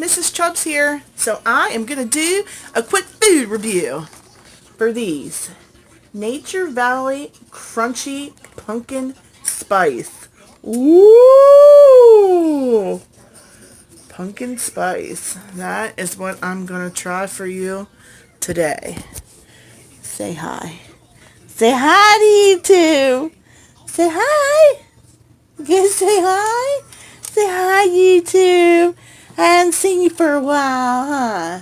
Mrs. Chubbs here. So I am going to do a quick food review for these. Nature Valley Crunchy Pumpkin Spice. Ooh! Pumpkin spice. That is what I'm going to try for you today. Say hi. Say hi to you two. Say hi. You gonna say hi? Say hi, YouTube. I haven't seen you for a while, huh?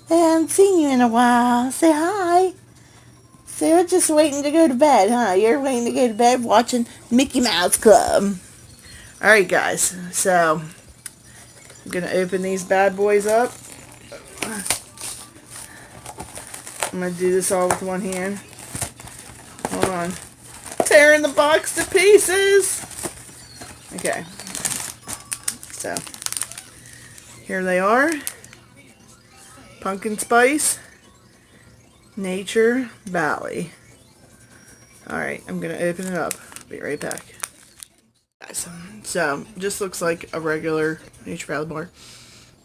I haven't seen you in a while. Say hi. So you're just waiting to go to bed, huh? You're waiting to go to bed watching Mickey Mouse Club. Alright, guys. So, I'm going to open these bad boys up. I'm going to do this all with one hand. Hold on. Tearing the box to pieces. Okay. So, here they are. Pumpkin Spice. Nature Valley. Alright, I'm going to open it up. Be right back. So, just looks like a regular Nature Valley bar.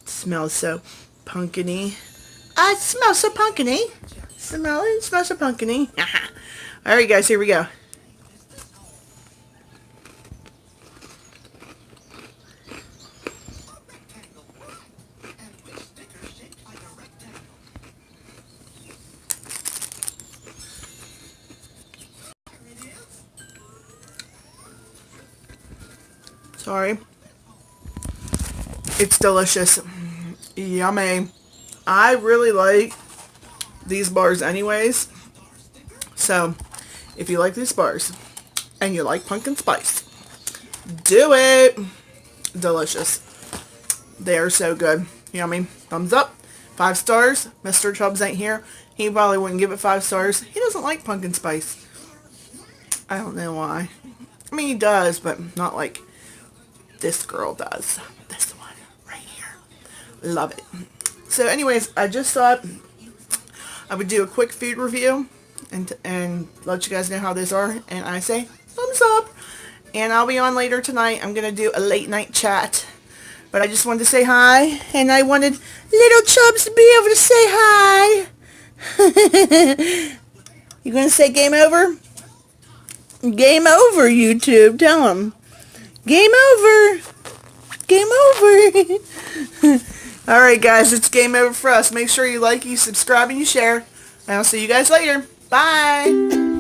It smells so pumpkin-y. It smells so pumpkin-y. It smells so pumpkin-y. Alright guys, here we go. Sorry. It's delicious. Yummy. I really like these bars anyways. So, if you like these bars and you like pumpkin spice, do it. Delicious. They are so good. Yummy. Thumbs up. 5 stars. Mr. Chubbs ain't here. He probably wouldn't give it 5 stars. He doesn't like pumpkin spice. I don't know why. I mean, he does, but not like this girl does. This one right here. Love it. So anyways, I just thought I would do a quick food review and let you guys know how these are. And I say thumbs up. And I'll be on later tonight. I'm going to do a late night chat. But I just wanted to say hi. And I wanted little Chubbs to be able to say hi. You going to say game over? Game over, YouTube. Tell them. Game over. Game over. Alright guys, it's game over for us. Make sure you like, you subscribe, and you share. And I'll see you guys later. Bye.